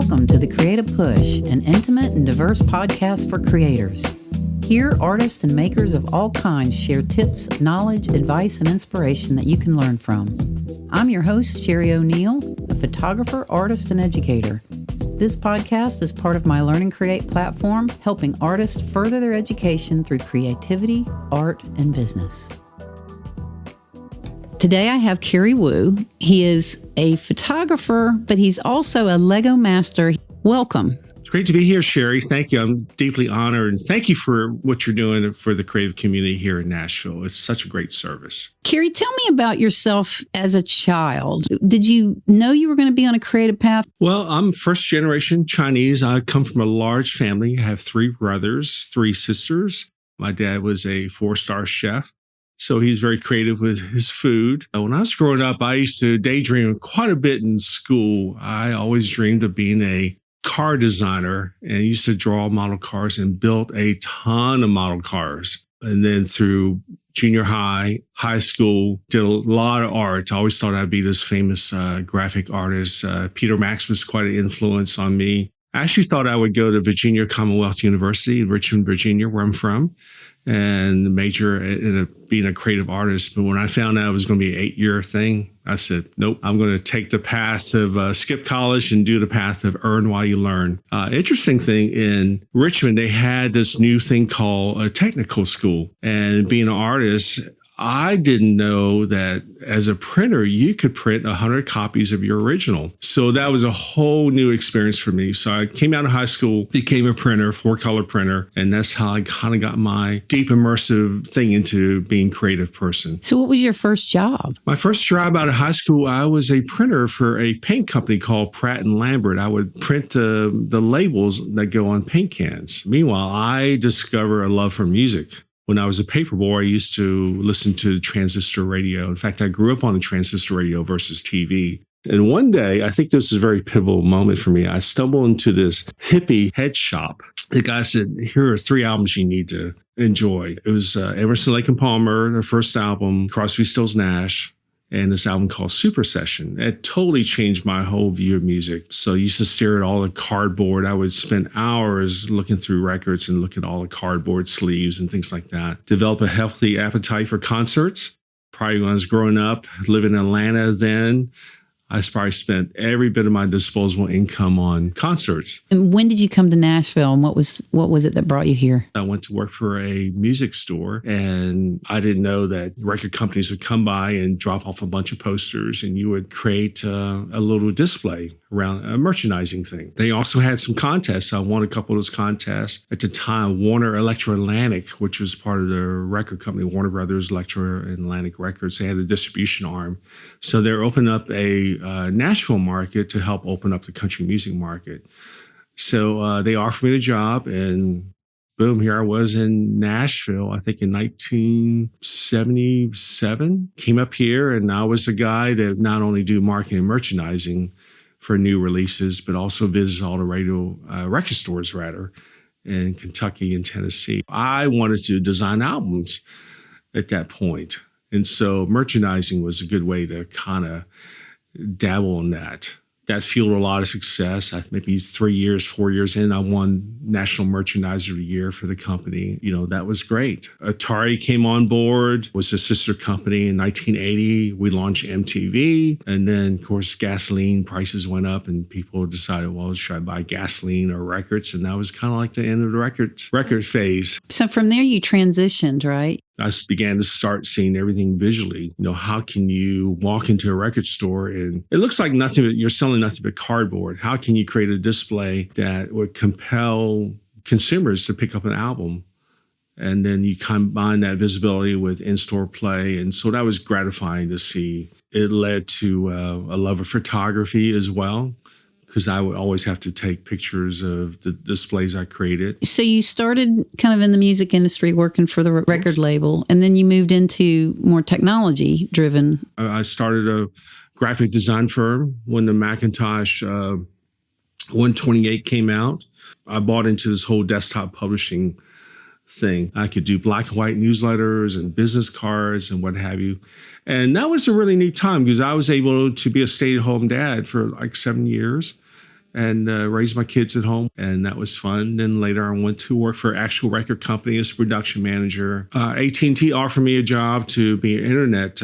Welcome to The Creative Push, an intimate and diverse podcast for creators. Here, artists and makers of all kinds share tips, knowledge, advice, and inspiration that you can learn from. I'm your host, Sherry O'Neill, a photographer, artist, and educator. This podcast is part of my Learn and Create platform, helping artists further their education through creativity, art, and business. Today I have Kerry Woo. He is a photographer, but he's also a Lego master. Welcome. It's great to be here, Sherry. Thank you. I'm deeply honored. And thank you for what you're doing for the creative community here in Nashville. It's such a great service. Kerry, tell me about yourself as a child. Did you know you were going to be on a creative path? Well, I'm first generation Chinese. I come from a large family. I have 3 brothers, 3 sisters. My dad was a 4-star chef, so he's very creative with his food. When I was growing up, I used to daydream quite a bit in school. I always dreamed of being a car designer and used to draw model cars and built a ton of model cars. And then through junior high, high school, did a lot of art. I always thought I'd be this famous graphic artist. Peter Max was quite an influence on me. I actually thought I would go to Virginia Commonwealth University in Richmond, Virginia, where I'm from, and major in being a creative artist. But when I found out it was going to be an 8-year thing, I said, nope, I'm going to take the path of skip college and do the path of earn while you learn. Interesting thing, in Richmond, they had this new thing called a technical school. And being an artist, I didn't know that as a printer, you could print 100 copies of your original. So that was a whole new experience for me. So I came out of high school, became a printer, 4-color printer, and that's how I kind of got my deep immersive thing into being a creative person. So what was your first job? My first job out of high school, I was a printer for a paint company called Pratt & Lambert. I would print the labels that go on paint cans. Meanwhile, I discovered a love for music. When I was a paper boy, I used to listen to transistor radio. In fact, I grew up on the transistor radio versus TV. And one day, I think this is a very pivotal moment for me. I stumbled into this hippie head shop. The guy said, here are 3 albums you need to enjoy. It was Emerson, Lake and Palmer, their first album, Crosby, Stills, Nash, and this album called Super Session. It totally changed my whole view of music. So I used to stare at all the cardboard. I would spend hours looking through records and look at all the cardboard sleeves and things like that. Develop a healthy appetite for concerts. Probably when I was growing up, living in Atlanta then, I probably spent every bit of my disposable income on concerts. And when did you come to Nashville, and what was it that brought you here? I went to work for a music store, and I didn't know that record companies would come by and drop off a bunch of posters, and you would create a little display around a merchandising thing. They also had some contests. I won a couple of those contests. At the time, Warner Electro Atlantic, which was part of the record company, Warner Brothers Electro Atlantic Records, they had a distribution arm. So they're opening up a Nashville market to help open up the country music market. So they offered me a job, and boom, here I was in Nashville, I think in 1977. Came up here, and I was the guy that not only do marketing and merchandising for new releases, but also visits all the record stores, in Kentucky and Tennessee. I wanted to design albums at that point. And so merchandising was a good way to kind of dabble in that. That fueled a lot of success. Maybe 4 years in, I won National Merchandiser of the Year for the company. That was great. Atari came on board, was a sister company in 1980. We launched MTV. And then, of course, gasoline prices went up and people decided, well, should I buy gasoline or records? And that was kind of like the end of the record phase. So from there you transitioned, right? I began to start seeing everything visually. How can you walk into a record store and it looks like nothing, but you're selling nothing but cardboard. How can you create a display that would compel consumers to pick up an album? And then you combine that visibility with in-store play. And so that was gratifying to see. It led to a love of photography as well, because I would always have to take pictures of the displays I created. So you started kind of in the music industry working for the record label, and then you moved into more technology-driven. I started a graphic design firm when the Macintosh 128 came out. I bought into this whole desktop publishing thing. I could do black and white newsletters and business cards and what have you. And that was a really neat time because I was able to be a stay-at-home dad for like 7 years. and raised my kids at home. And that was fun. Then later I went to work for an actual record company as a production manager. AT&T offered me a job to be an internet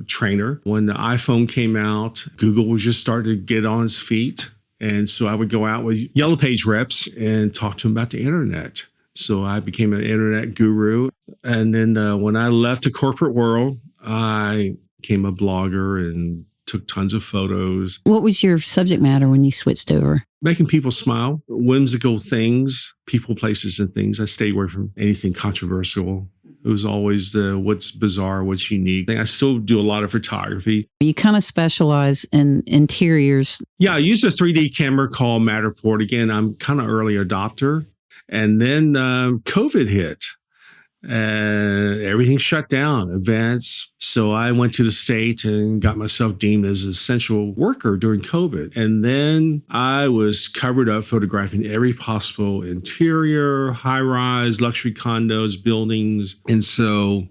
trainer. When the iPhone came out, Google was just starting to get on its feet. And so I would go out with Yellow Page reps and talk to them about the internet. So I became an internet guru. And then when I left the corporate world, I became a blogger and took tons of photos. What was your subject matter when you switched over? Making people smile, whimsical things, people, places, and things. I stayed away from anything controversial. It was always what's bizarre, what's unique. I still do a lot of photography. You kind of specialize in interiors. Yeah, I used a 3D camera called Matterport. Again, I'm kind of early adopter. And then COVID hit. Everything shut down, events. So I went to the state and got myself deemed as an essential worker during COVID. And then I was covered up photographing every possible interior, high-rise, luxury condos, buildings. And so,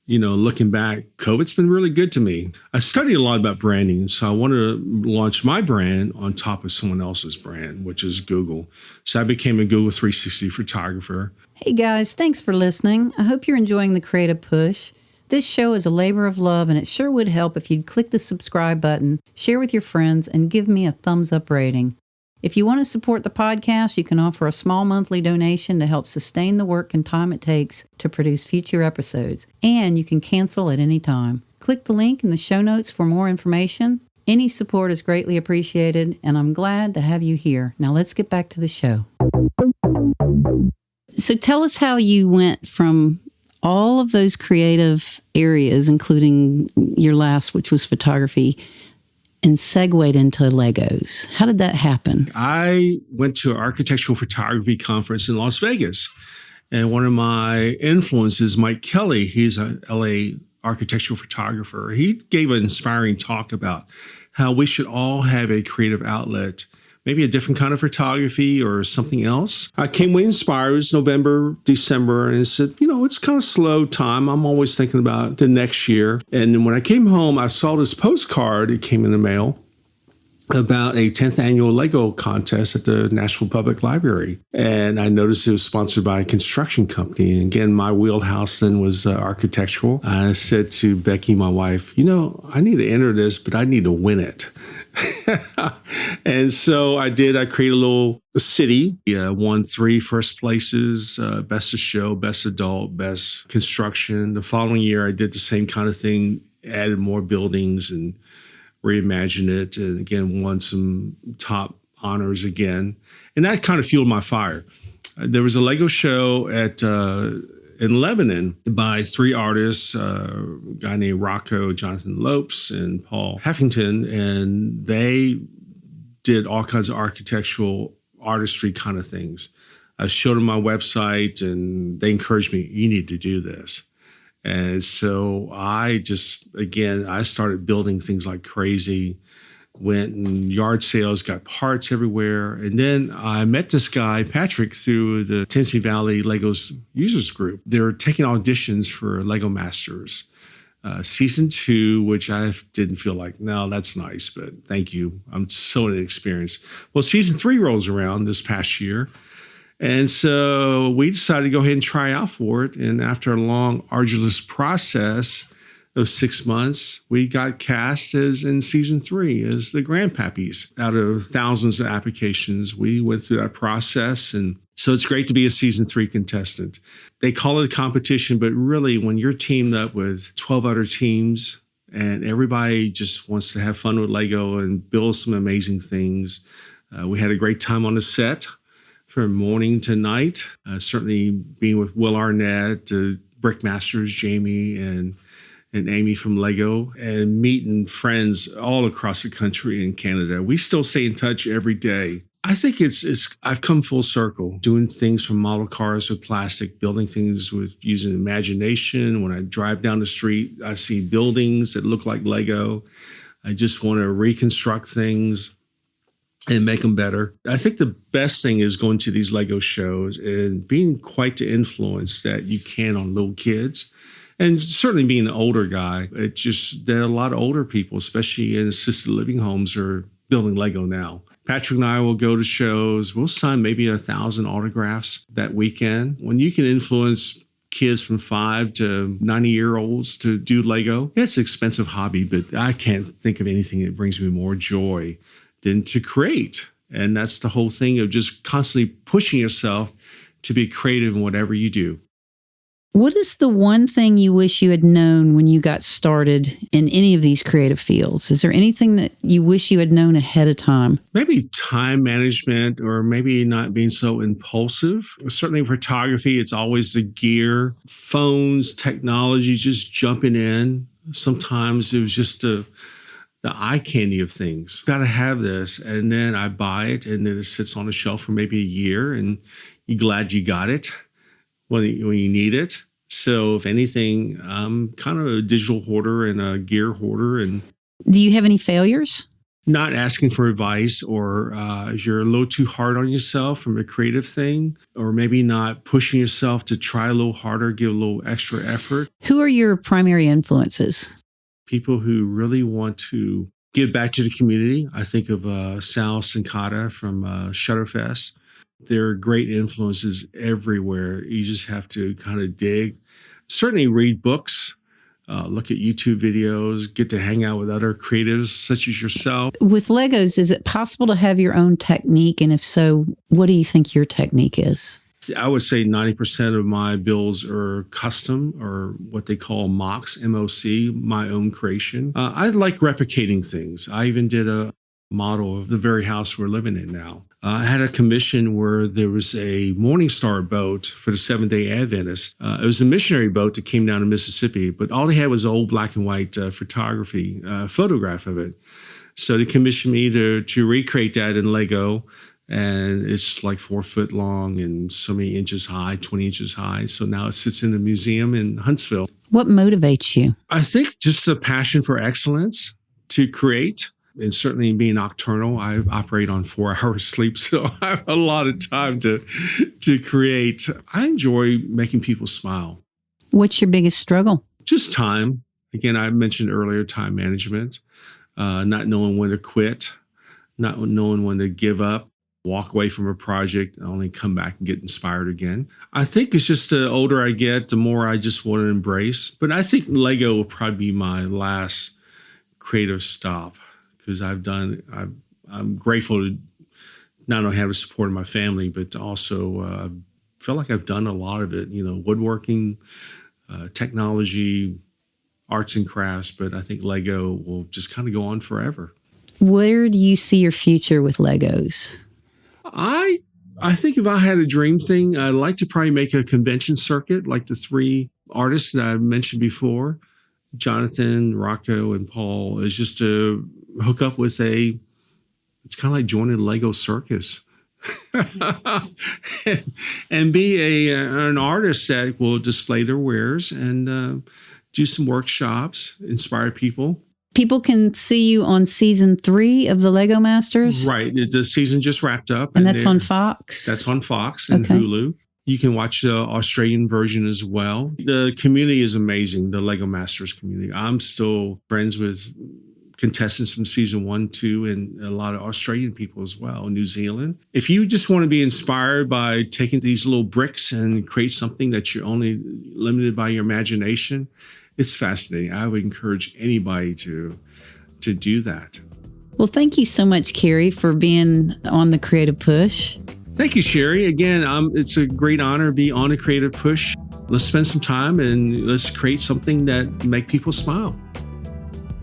looking back, COVID's been really good to me. I studied a lot about branding, so I wanted to launch my brand on top of someone else's brand, which is Google. So I became a Google 360 photographer. Hey guys, thanks for listening. I hope you're enjoying the Creative Push. This show is a labor of love, and it sure would help if you'd click the subscribe button, share with your friends, and give me a thumbs up rating. If you want to support the podcast, you can offer a small monthly donation to help sustain the work and time it takes to produce future episodes. And you can cancel at any time. Click the link in the show notes for more information. Any support is greatly appreciated, and I'm glad to have you here. Now let's get back to the show. So tell us how you went from all of those creative areas, including your last, which was photography, and segued into Legos. How did that happen? I went to an architectural photography conference in Las Vegas. And one of my influences, Mike Kelly, he's an LA architectural photographer. He gave an inspiring talk about how we should all have a creative outlet, maybe a different kind of photography or something else. I came away inspired. It was November, December, and I said, it's kind of slow time. I'm always thinking about the next year. And when I came home, I saw this postcard. It came in the mail about a 10th annual Lego contest at the National Public Library. And I noticed it was sponsored by a construction company. And again, my wheelhouse then was architectural. I said to Becky, my wife, I need to enter this, but I need to win it. And so I did. I created a little city. Won 3 first places, best of show, best adult, best construction. The following year, I did the same kind of thing, added more buildings and reimagined it. And again, won some top honors again. And that kind of fueled my fire. There was a Lego show in Lebanon by 3 artists, a guy named Rocco, Jonathan Lopes, and Paul Heffington, and they did all kinds of architectural artistry kind of things. I showed them my website, and they encouraged me, you need to do this. And so I started building things like crazy, went in yard sales, got parts everywhere. And then I met this guy, Patrick, through the Tennessee Valley Legos users group. They were taking auditions for Lego Masters. Season 2, which I didn't feel like, no, that's nice, but thank you. I'm so inexperienced. Well, season 3 rolls around this past year. And so we decided to go ahead and try out for it. And after a long, arduous process of 6 months, we got cast as in season 3 as the grandpappies. Out of thousands of applications, we went through that process. And so it's great to be a season 3 contestant. They call it a competition, but really when you're teamed up with 12 other teams and everybody just wants to have fun with Lego and build some amazing things, we had a great time on the set from morning to night. Certainly being with Will Arnett, Brickmasters, Jamie, and Amy from Lego, and meeting friends all across the country and Canada. We still stay in touch every day. I think I've come full circle, doing things from model cars with plastic, building things with using imagination. When I drive down the street, I see buildings that look like Lego. I just want to reconstruct things and make them better. I think the best thing is going to these Lego shows and being quite the influence that you can on little kids. And certainly being an older guy, there are a lot of older people, especially in assisted living homes, are building Lego now. Patrick and I will go to shows. We'll sign maybe 1,000 autographs that weekend. When you can influence kids from 5 to 90-year-olds to do Lego, it's an expensive hobby, but I can't think of anything that brings me more joy than to create. And that's the whole thing of just constantly pushing yourself to be creative in whatever you do. What is the one thing you wish you had known when you got started in any of these creative fields? Is there anything that you wish you had known ahead of time? Maybe time management, or maybe not being so impulsive. Certainly in photography, it's always the gear, phones, technology, just jumping in. Sometimes it was just the eye candy of things. Got to have this. And then I buy it, and then it sits on a shelf for maybe a year, and you're glad you got it when you need it. So if anything, I'm kind of a digital hoarder and a gear hoarder. And do you have any failures? Not asking for advice, or if you're a little too hard on yourself from a creative thing, or maybe not pushing yourself to try a little harder, give a little extra effort. Who are your primary influences? People who really want to give back to the community. I think of Sal Sincata from Shutterfest. There are great influences everywhere. You just have to kind of dig. Certainly read books, look at YouTube videos, get to hang out with other creatives such as yourself. With Legos, is it possible to have your own technique? And if so, what do you think your technique is? I would say 90% of my builds are custom, or what they call MOCs, M-O-C, my own creation. I like replicating things. I even did a model of the very house we're living in now. I had a commission where there was a Morningstar boat for the Seventh-day Adventists. It was a missionary boat that came down to Mississippi, but all they had was an old black and white photograph of it. So they commissioned me to recreate that in Lego, and it's like 4 foot long and so many inches high, 20 inches high. So now it sits in the museum in Huntsville. What motivates you? I think just the passion for excellence to create. And certainly being nocturnal, I operate on 4 hours sleep, so I have a lot of time to create. I enjoy making people smile. What's your biggest struggle? Just time. Again, I mentioned earlier, time management, not knowing when to quit, not knowing when to give up, walk away from a project, and only come back and get inspired again. I think it's just the older I get, the more I just want to embrace. But I think Lego will probably be my last creative stop. Because I'm grateful to not only have the support of my family, but also feel like I've done a lot of it. You know, woodworking, technology, arts and crafts. But I think Lego will just kind of go on forever. Where do you see your future with Legos? I think if I had a dream thing, I'd like to probably make a convention circuit like the 3 artists that I mentioned before, Jonathan, Rocco, and Paul, is just to hook up with it's kind of like joining a Lego circus and be an artist that will display their wares and do some workshops, inspire people. People can see you on season 3 of the Lego Masters? Right. The season just wrapped up. And that's on Fox? That's on Fox and Hulu. You can watch the Australian version as well. The community is amazing, the Lego Masters community. I'm still friends with contestants from season 1, 2, and a lot of Australian people as well, New Zealand. If you just want to be inspired by taking these little bricks and create something that you're only limited by your imagination, it's fascinating. I would encourage anybody to do that. Well, thank you so much, Kerry, for being on the Creative Push. Thank you, Sherry. Again, it's a great honor to be on a Creative Push. Let's spend some time and let's create something that make people smile.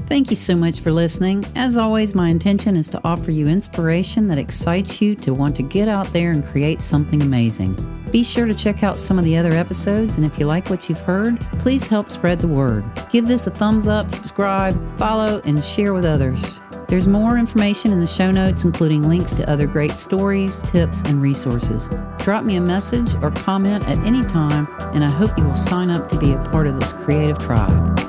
Thank you so much for listening. As always, my intention is to offer you inspiration that excites you to want to get out there and create something amazing. Be sure to check out some of the other episodes, and if you like what you've heard, please help spread the word. Give this a thumbs up, subscribe, follow, and share with others. There's more information in the show notes, including links to other great stories, tips, and resources. Drop me a message or comment at any time, and I hope you will sign up to be a part of this creative tribe.